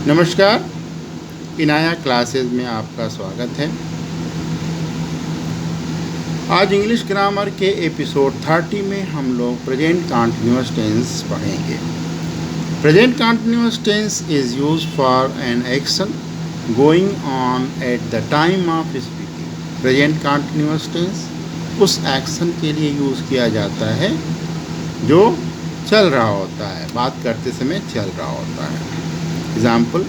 नमस्कार, इनाया क्लासेस में आपका स्वागत है। आज इंग्लिश ग्रामर के एपिसोड 30 में हम लोग प्रेजेंट कंटीन्यूअस टेंस पढ़ेंगे। Present continuous tense is used for an action going on at the time of speaking. Present continuous tense उस एक्शन के लिए यूज़ किया जाता है जो चल रहा होता है, बात करते समय चल रहा होता है। Example,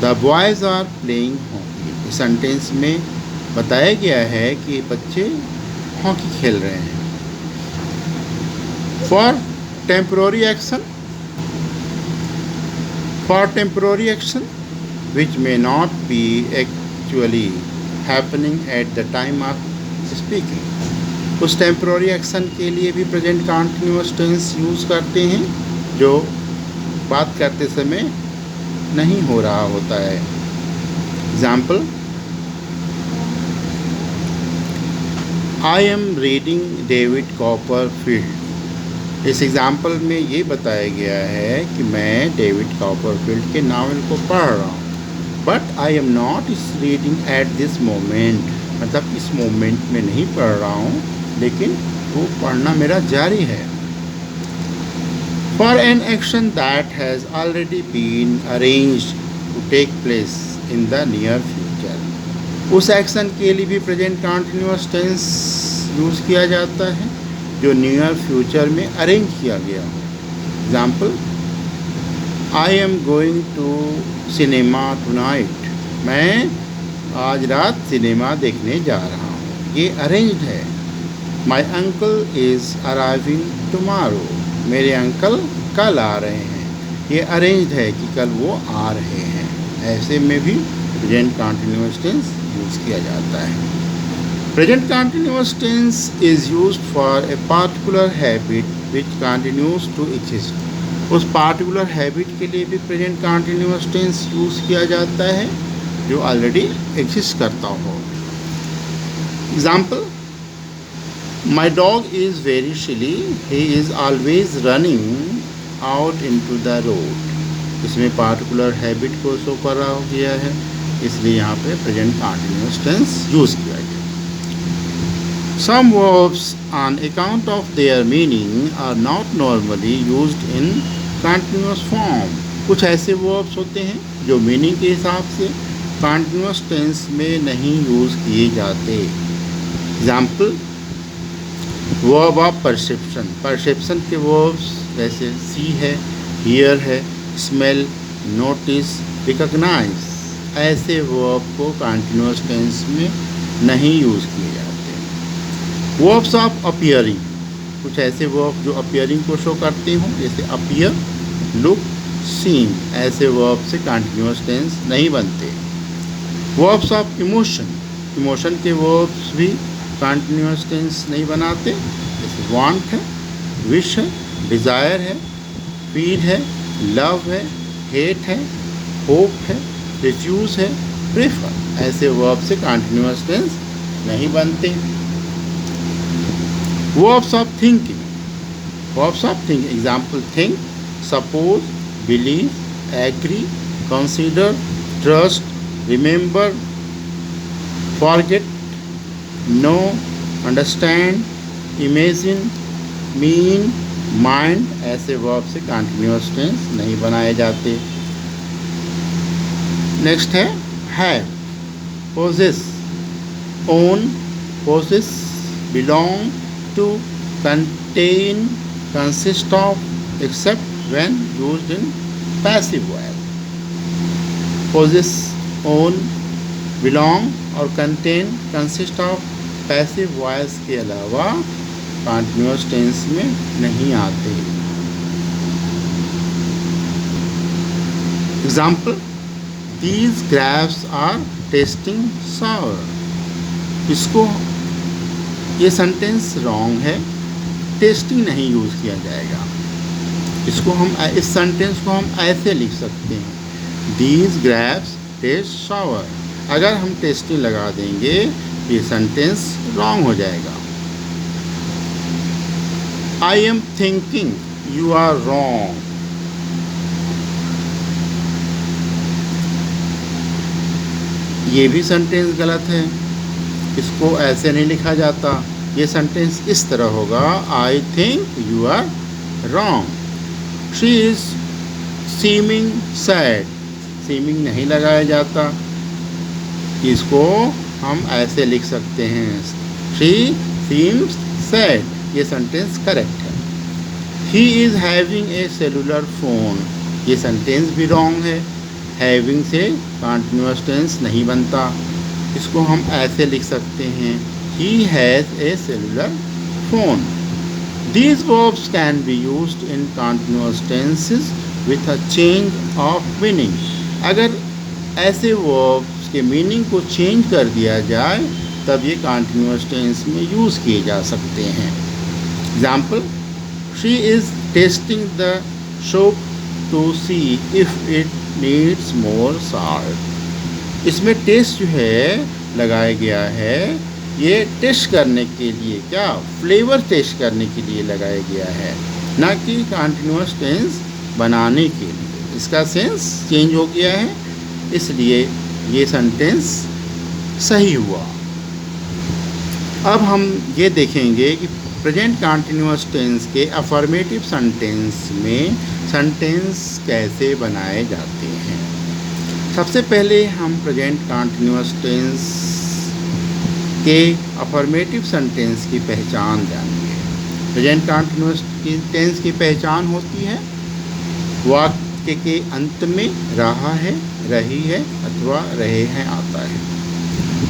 the boys are playing hockey. इस सेंटेंस में बताया गया है कि बच्चे हॉकी खेल रहे हैं। For temporary action which may not be actually happening at the time of speaking. उस टेम्पररी एक्शन के लिए भी प्रेजेंट कंटीन्यूअस टेंस यूज़ करते हैं जो बात करते समय नहीं हो रहा होता है। Example, I am reading David Copperfield. इस एग्जाम्पल में ये बताया गया है कि मैं डेविड कॉपरफील्ड के नावल को पढ़ रहा हूँ, but I am not reading at this moment. मतलब इस मोमेंट में नहीं पढ़ रहा हूँ, लेकिन वो पढ़ना मेरा जारी है। For an action that has already been arranged to take place in the near future, उस एक्शन के लिए भी प्रेजेंट कंटीन्यूअस टेंस यूज़ किया जाता है जो नियर फ्यूचर में अरेंज किया गया हो। Example, I am going to cinema tonight. मैं आज रात सिनेमा देखने जा रहा हूँ, ये अरेंज्ड है। My uncle is arriving tomorrow. मेरे अंकल कल आ रहे हैं, ये अरेंज्ड है कि कल वो आ रहे हैं। ऐसे में भी प्रेजेंट कंटीन्यूअस टेंस यूज़ किया जाता है। Present continuous tense is used for a particular habit which continues to exist. उस पार्टिकुलर हैबिट के लिए भी प्रेजेंट कंटीन्यूअस टेंस यूज़ किया जाता है जो ऑलरेडी एग्जिस्ट करता हो। Example, My dog is very silly. He is always running out into the road. इसमें पार्टिकुलर हैबिट को शो करा गया है, इसलिए यहाँ पे प्रेजेंट कंटीन्यूअस टेंस यूज़ किया गया। Some verbs on account of their meaning are not normally used in continuous form. कुछ ऐसे verbs होते हैं जो मीनिंग के हिसाब से कंटीन्यूअस टेंस में नहीं यूज़ किए जाते। Example, verb of perception. Perception के वर्ब्स जैसे सी है, हियर है, स्मेल, नोटिस, रिकॉग्नाइज, ऐसे वर्ब को कंटीन्यूअस टेंस में नहीं यूज़ किए जाते। Verbs of appearing. कुछ ऐसे वर्ब जो अपीयरिंग को शो करते हों, जैसे अपीयर, लुक, सीन, ऐसे वर्ब से कंटीन्यूअस टेंस नहीं बनते। Verbs of emotion. इमोशन के वर्ब्स भी कंटीन्यूअस टेंस नहीं बनाते, जैसे वांट है, विश है, डिज़ायर है, फील है, लव है, हेट है, होप है, रिफ्यूज़ है, प्रेफर, ऐसे वर्ब से कंटीन्यूअस टेंस नहीं बनते। Verbs of thinking. Verbs of thinking example, think, suppose, believe, agree, consider, trust, remember, forget, know, understand, imagine, mean, mind, ऐसे वर्ब से कंटीन्यूअस टेंस नहीं बनाए जाते। नेक्स्ट है have, possess, own, possess, belong to, contain, consist of, except when used in passive voice. Possess, own, belong और contain, consist of passive voice के अलावा continuous tense में नहीं आते। Example, these grapes are testing सावर। इसको ये sentence wrong है, testing नहीं यूज़ किया जाएगा। इसको हम इस सेंटेंस को हम ऐसे लिख सकते हैं, दीज ग्रेप्स टेस्ट सावर। अगर हम टेस्टिंग लगा देंगे ये सेंटेंस रॉन्ग हो जाएगा। I am thinking you are wrong. ये भी सेंटेंस गलत है, इसको ऐसे नहीं लिखा जाता। ये सेंटेंस इस तरह होगा, I think you are wrong. She is seeming sad, seeming नहीं लगाया जाता, इसको हम ऐसे लिख सकते हैं, शी सीम्स सैड। ये सेंटेंस करेक्ट है। He is having a cellular phone, ये सेंटेंस भी रॉन्ग है। हैविंग से कंटिन्यूअस टेंस नहीं बनता, इसको हम ऐसे लिख सकते हैं, he has a cellular phone. These verbs can be used in continuous tenses with a change of meaning. अगर ऐसे verbs के मीनिंग को चेंज कर दिया जाए तब ये कंटिन्यूअस टेंस में यूज़ किए जा सकते हैं। Example, she is tasting the soup to see if it needs more salt. इसमें टेस्ट जो है लगाया गया है, ये टेस्ट करने के लिए, क्या फ्लेवर टेस्ट करने के लिए लगाया गया है, ना कि कंटिन्यूअस टेंस बनाने के लिए। इसका सेंस चेंज हो गया है, इसलिए ये सेंटेंस सही हुआ। अब हम ये देखेंगे कि प्रेजेंट कंटिन्यूअस टेंस के अफर्मेटिव सेंटेंस में सेंटेंस कैसे बनाए जाते हैं। सबसे पहले हम प्रेजेंट कंटिन्यूअस टेंस के अफर्मेटिव सेंटेंस की पहचान जानेंगे। प्रेजेंट कंटिन्यूअस टेंस की पहचान होती है, वाक्य के अंत में रहा है, रही है अथवा रहे हैं आता है।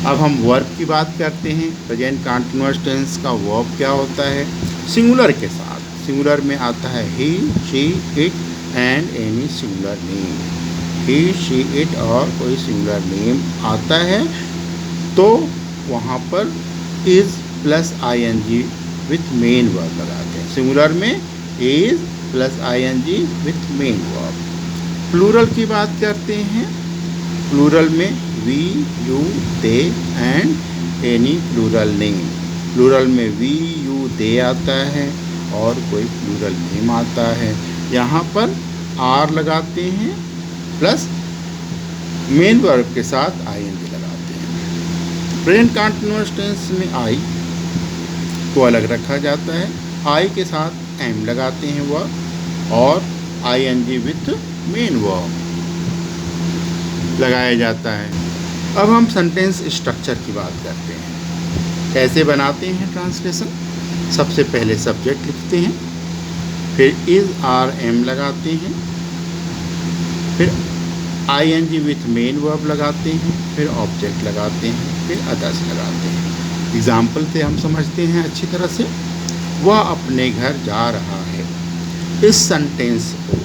अब हम वर्ब की बात करते हैं। प्रेजेंट कंटिन्यूअस टेंस का वर्ब क्या होता है? सिंगुलर के साथ। सिंगुलर में आता है he, she, it and any singular name. He, she, it और कोई सिंगुलर नेम आता है तो वहाँ पर is plus ING with main verb लगाते हैं। सिंगुलर में is plus ING with main verb. Plural की बात करते हैं। प्लूरल में we, you, they and any plural name. Plural में वी, यू, दे आता है और कोई प्लूरल नेम आता है। यहाँ पर आर लगाते हैं प्लस मेन वर्ब के साथ आईएनजी लगाते हैं। प्रेजेंट कंटिन्यूअस टेंस में आई को अलग रखा जाता है, आई के साथ एम लगाते हैं वर्ब और आईएनजी विथ मेन वर्ब लगाया जाता है। अब हम सेंटेंस स्ट्रक्चर की बात करते हैं। कैसे बनाते हैं ट्रांसलेशन? सबसे पहले सब्जेक्ट लिखते हैं, फिर इज़ आर एम लगाते हैं, फिर आईएनजी विथ मेन वर्ब लगाते हैं, फिर ऑब्जेक्ट लगाते हैं, फिर अदर्स लगाते हैं। एग्जाम्पल से हम समझते हैं अच्छी तरह से। वह अपने घर जा रहा है। इस सेंटेंस को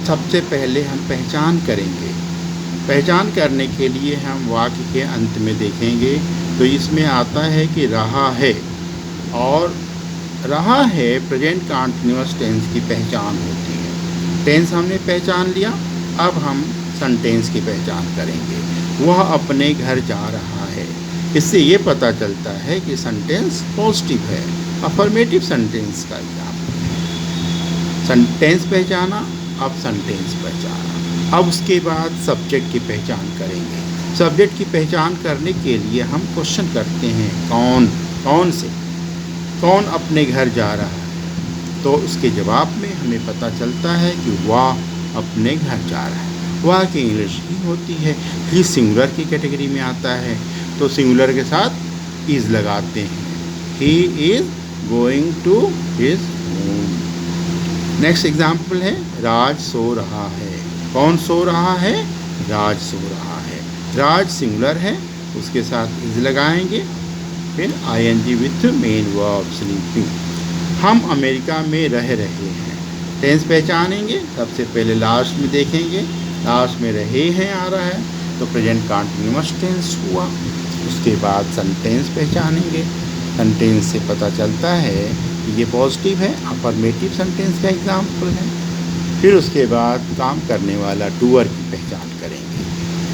सबसे पहले हम पहचान करेंगे। पहचान करने के लिए हम वाक्य के अंत में देखेंगे तो इसमें आता है कि रहा है, और रहा है प्रेजेंट कंटिन्यूअस टेंस की पहचान होती है। टेंस हमने पहचान लिया, अब हम सेंटेंस की पहचान करेंगे। वह अपने घर जा रहा है। इससे ये पता चलता है कि सेंटेंस पॉजिटिव है, अफर्मेटिव सेंटेंस का एग्जाम्पल है। सेंटेंस पहचाना, अब सेंटेंस पहचाना। अब उसके बाद सब्जेक्ट की पहचान करेंगे। सब्जेक्ट की पहचान करने के लिए हम क्वेश्चन करते हैं, कौन से, कौन अपने घर जा रहा है। तो उसके जवाब में हमें पता चलता है कि वह अपने घर जा रहा है। वह की इंग्लिश ही होती है। ही सिंगुलर की कैटेगरी में आता है तो सिंगुलर के साथ इज़ लगाते हैं। He is going to his home. Next example है, राज सो रहा है। कौन सो रहा है? राज सो रहा है। राज सिंगुलर है, उसके साथ इज़ लगाएंगे, फिर ING with main verb sleeping. हम अमेरिका में रह रहे हैं। टेंस पहचानेंगे, सबसे पहले लास्ट में देखेंगे, लास्ट में रहे हैं आ रहा है तो प्रेजेंट कंटिन्यूअस टेंस हुआ। उसके बाद सेंटेंस पहचानेंगे। सेंटेंस से पता चलता है कि ये पॉजिटिव है, अफर्मेटिव सेंटेंस का एग्जाम्पल है। फिर उसके बाद काम करने वाला डूअर की पहचान करेंगे।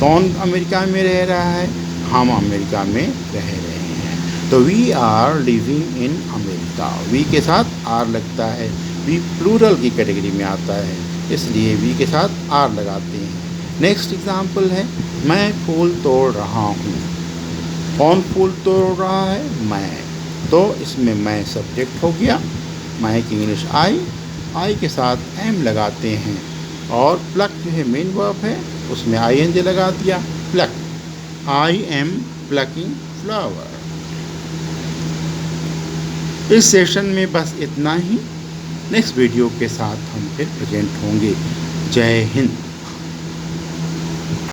कौन अमेरिका में रह रहा है? हम अमेरिका में रह रहे हैं। तो we are living in America. We के साथ आर लगता है, वी प्लूरल की कैटेगरी में आता है, इसलिए वी के साथ आर लगाते हैं। नेक्स्ट एग्जाम्पल है मैं फूल तोड़ रहा हूँ। कौन फूल तोड़ रहा है? मैं। तो इसमें मैं सब्जेक्ट हो गया। मैं की इंग्लिश आई के साथ एम लगाते हैं और प्लक जो है मेन वर्ब है, उसमें ING लगा दिया, pluck. I am plucking flower. इस सेशन में बस इतना ही। नेक्स्ट वीडियो के साथ हम फिर प्रेजेंट होंगे। जय हिंद।